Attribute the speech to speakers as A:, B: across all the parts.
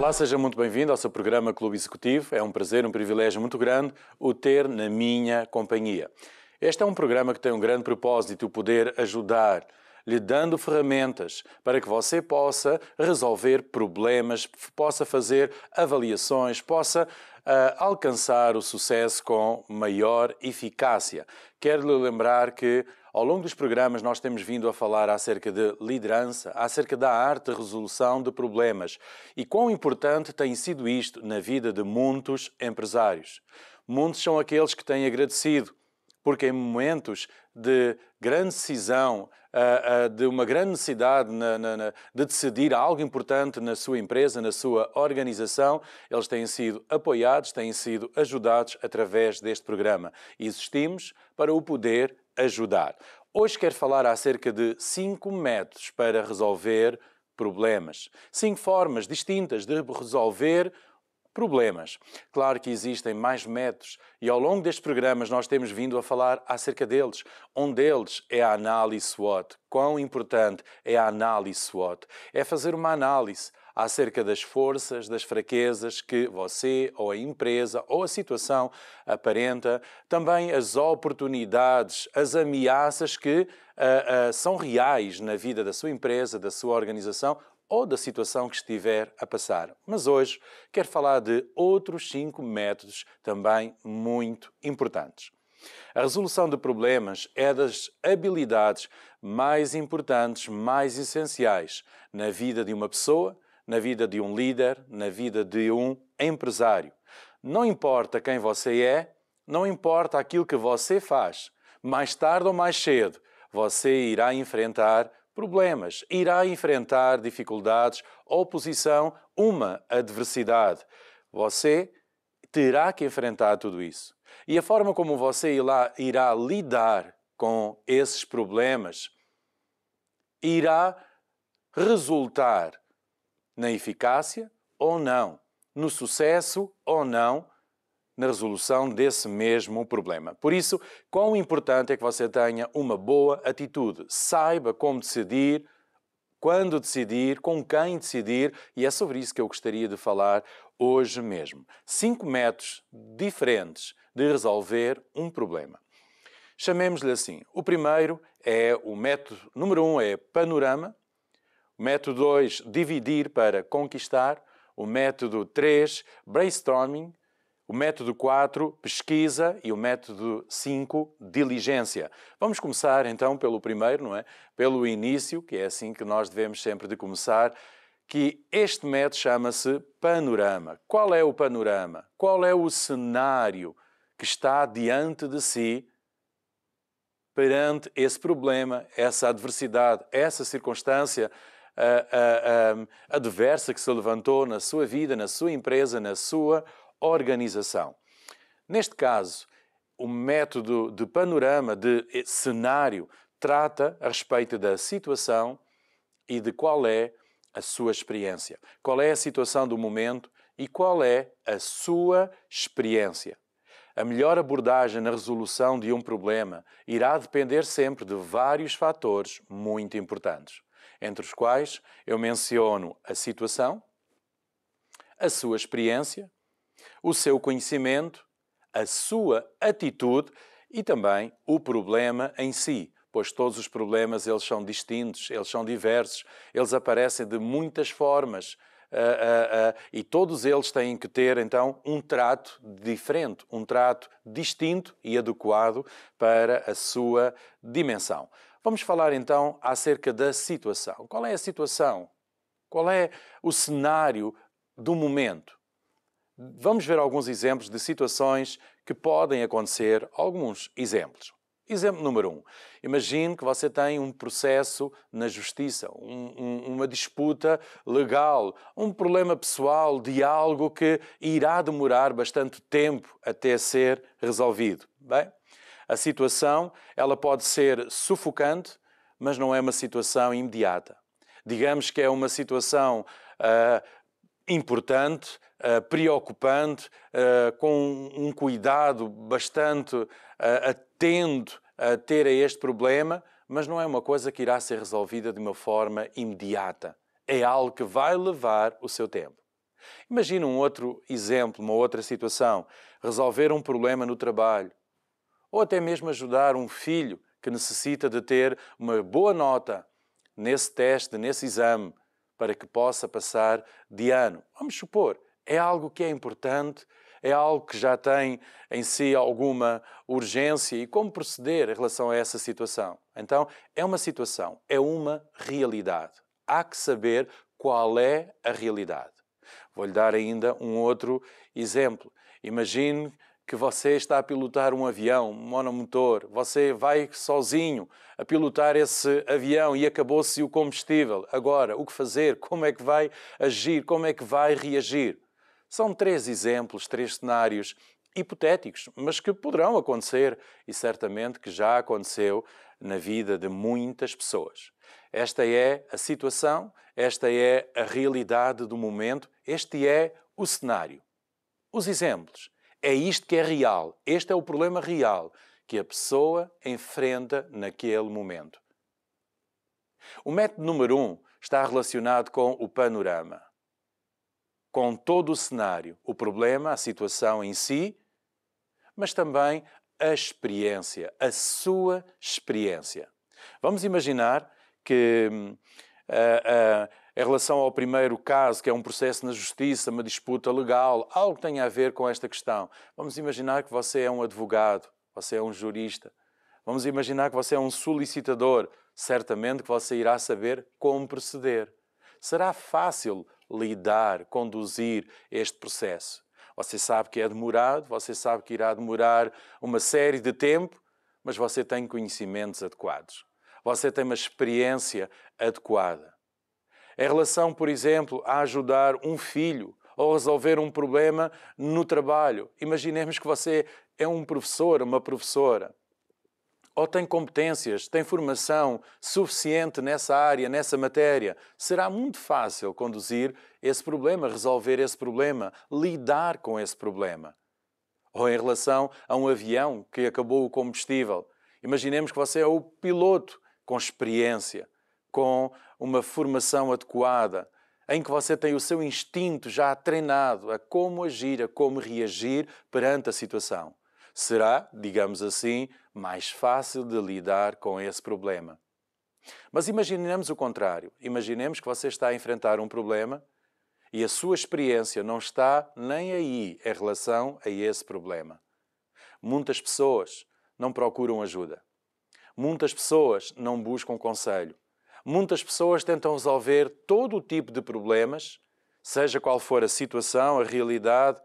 A: Olá, seja muito bem-vindo ao seu programa Clube Executivo. É um prazer, um privilégio muito grande o ter na minha companhia. Este é um programa que tem um grande propósito, o poder ajudar, lhe dando ferramentas para que você possa resolver problemas, possa fazer avaliações, possa alcançar o sucesso com maior eficácia. Quero-lhe lembrar que ao longo dos programas nós temos vindo a falar acerca de liderança, acerca da arte de resolução de problemas e quão importante tem sido isto na vida de muitos empresários. Muitos são aqueles que têm agradecido, porque em momentos de grande decisão, de uma grande necessidade de decidir algo importante na sua empresa, na sua organização, eles têm sido apoiados, têm sido ajudados através deste programa. E existimos para o poder ajudar. Hoje quero falar acerca de 5 métodos para resolver problemas. 5 formas distintas de resolver problemas. Claro que existem mais métodos e ao longo destes programas nós temos vindo a falar acerca deles. Um deles é a análise SWOT. Quão importante é a análise SWOT? É fazer uma análise acerca das forças, das fraquezas que você ou a empresa ou a situação aparenta, também as oportunidades, as ameaças que são reais na vida da sua empresa, da sua organização ou da situação que estiver a passar. Mas hoje quero falar de outros 5 métodos também muito importantes. A resolução de problemas é das habilidades mais importantes, mais essenciais na vida de uma pessoa, na vida de um líder, na vida de um empresário. Não importa quem você é, não importa aquilo que você faz, mais tarde ou mais cedo, você irá enfrentar problemas, irá enfrentar dificuldades, oposição, uma adversidade. Você terá que enfrentar tudo isso. E a forma como você irá lidar com esses problemas irá resultar na eficácia ou não, no sucesso ou não, na resolução desse mesmo problema. Por isso, quão importante é que você tenha uma boa atitude. Saiba como decidir, quando decidir, com quem decidir, e é sobre isso que eu gostaria de falar hoje mesmo. 5 métodos diferentes de resolver um problema. Chamemos-lhe assim. O primeiro é o método número 1 é panorama. O método 2, dividir para conquistar. O método 3, brainstorming. O método 4, pesquisa, e o método 5, diligência. Vamos começar então pelo primeiro, não é? Pelo início, que é assim que nós devemos sempre de começar, que este método chama-se panorama. Qual é o panorama? Qual é o cenário que está diante de si perante esse problema, essa adversidade, essa circunstância adversa que se levantou na sua vida, na sua empresa, na sua organização. Neste caso, o método de panorama, de cenário, trata a respeito da situação e de qual é a sua experiência. Qual é a situação do momento e qual é a sua experiência. A melhor abordagem na resolução de um problema irá depender sempre de vários fatores muito importantes, entre os quais eu menciono a situação, a sua experiência, o seu conhecimento, a sua atitude e também o problema em si, pois todos os problemas eles são distintos, eles são diversos, eles aparecem de muitas formas e todos eles têm que ter então um trato diferente, um trato distinto e adequado para a sua dimensão. Vamos falar então acerca da situação. Qual é a situação? Qual é o cenário do momento? Vamos ver alguns exemplos de situações que podem acontecer, alguns exemplos. Exemplo número 1. Imagine que você tem um processo na justiça, uma disputa legal, um problema pessoal de algo que irá demorar bastante tempo até ser resolvido. Bem, a situação ela pode ser sufocante, mas não é uma situação imediata. Digamos que é uma situação importante, preocupante, com um cuidado bastante atento a ter a este problema, mas não é uma coisa que irá ser resolvida de uma forma imediata. É algo que vai levar o seu tempo. Imagina um outro exemplo, uma outra situação. Resolver um problema no trabalho. Ou até mesmo ajudar um filho que necessita de ter uma boa nota nesse teste, nesse exame, para que possa passar de ano. Vamos supor, é algo que é importante, é algo que já tem em si alguma urgência e como proceder em relação a essa situação. Então, é uma situação, é uma realidade. Há que saber qual é a realidade. Vou-lhe dar ainda um outro exemplo. Imagine que você está a pilotar um avião, um monomotor, você vai sozinho a pilotar esse avião e acabou-se o combustível. Agora, o que fazer? Como é que vai agir? Como é que vai reagir? São 3 exemplos, 3 cenários hipotéticos, mas que poderão acontecer e certamente que já aconteceu na vida de muitas pessoas. Esta é a situação, esta é a realidade do momento, este é o cenário. Os exemplos. É isto que é real. Este é o problema real que a pessoa enfrenta naquele momento. O método número 1 está relacionado com o panorama. Com todo o cenário, o problema, a situação em si, mas também a experiência, a sua experiência. Vamos imaginar que em relação ao primeiro caso, que é um processo na justiça, uma disputa legal, algo que tenha a ver com esta questão. Vamos imaginar que você é um advogado, você é um jurista. Vamos imaginar que você é um solicitador. Certamente que você irá saber como proceder. Será fácil lidar, conduzir este processo. Você sabe que é demorado, você sabe que irá demorar uma série de tempo, mas você tem conhecimentos adequados. Você tem uma experiência adequada. Em relação, por exemplo, a ajudar um filho ou resolver um problema no trabalho. Imaginemos que você é um professor, uma professora, ou tem competências, tem formação suficiente nessa área, nessa matéria. Será muito fácil conduzir esse problema, resolver esse problema, lidar com esse problema. Ou em relação a um avião que acabou o combustível. Imaginemos que você é o piloto com experiência, com uma formação adequada, em que você tem o seu instinto já treinado a como agir, a como reagir perante a situação. Será, digamos assim, mais fácil de lidar com esse problema. Mas imaginemos o contrário. Imaginemos que você está a enfrentar um problema e a sua experiência não está nem aí em relação a esse problema. Muitas pessoas não procuram ajuda. Muitas pessoas não buscam conselho. Muitas pessoas tentam resolver todo o tipo de problemas, seja qual for a situação, a realidade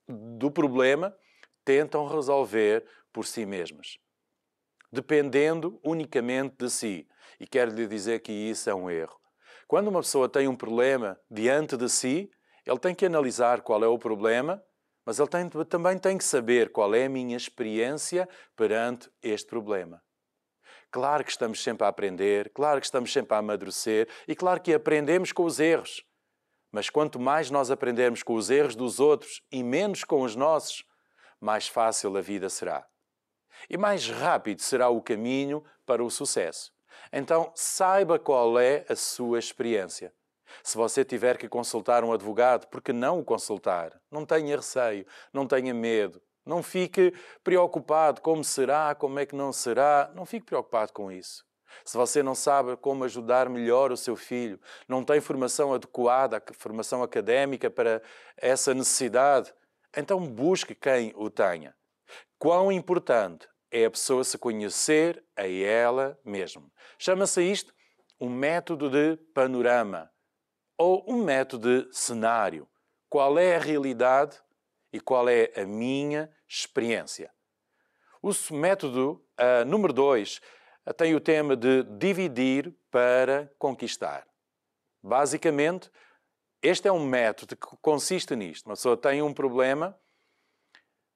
A: do problema, tentam resolver por si mesmas, dependendo unicamente de si. E quero lhe dizer que isso é um erro. Quando uma pessoa tem um problema diante de si, ele tem que analisar qual é o problema, mas ele também tem que saber qual é a minha experiência perante este problema. Claro que estamos sempre a aprender, claro que estamos sempre a amadurecer e claro que aprendemos com os erros. Mas quanto mais nós aprendermos com os erros dos outros e menos com os nossos, mais fácil a vida será. E mais rápido será o caminho para o sucesso. Então, saiba qual é a sua experiência. Se você tiver que consultar um advogado, por que não o consultar? Não tenha receio, não tenha medo. Não fique preocupado como será, como é que não será. Não fique preocupado com isso. Se você não sabe como ajudar melhor o seu filho, não tem formação adequada, formação académica para essa necessidade, então busque quem o tenha. Quão importante é a pessoa se conhecer a ela mesma. Chama-se isto um método de panorama ou um método de cenário. Qual é a realidade e qual é a minha experiência? O método número 2 tem o tema de dividir para conquistar. Basicamente, este é um método que consiste nisto. Uma pessoa tem um problema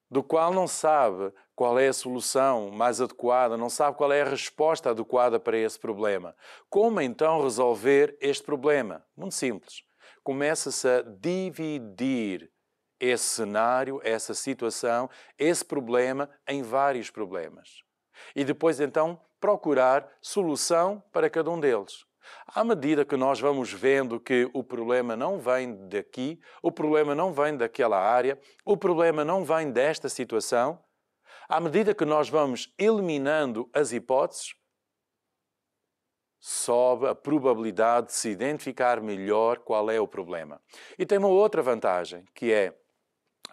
A: do qual não sabe qual é a solução mais adequada, não sabe qual é a resposta adequada para esse problema. Como então resolver este problema? Muito simples. Começa-se a dividir esse cenário, essa situação, esse problema em vários problemas. E depois então procurar solução para cada um deles. À medida que nós vamos vendo que o problema não vem daqui, o problema não vem daquela área, o problema não vem desta situação, à medida que nós vamos eliminando as hipóteses, sobe a probabilidade de se identificar melhor qual é o problema. E tem uma outra vantagem, que é,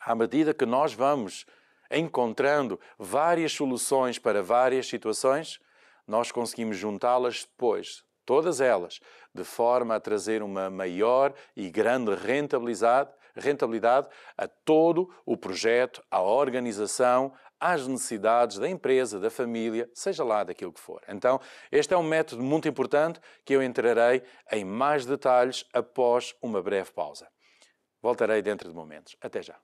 A: à medida que nós vamos encontrando várias soluções para várias situações, nós conseguimos juntá-las depois, todas elas, de forma a trazer uma maior e grande rentabilidade a todo o projeto, à organização, às necessidades da empresa, da família, seja lá daquilo que for. Então, este é um método muito importante que eu entrarei em mais detalhes após uma breve pausa. Voltarei dentro de momentos. Até já.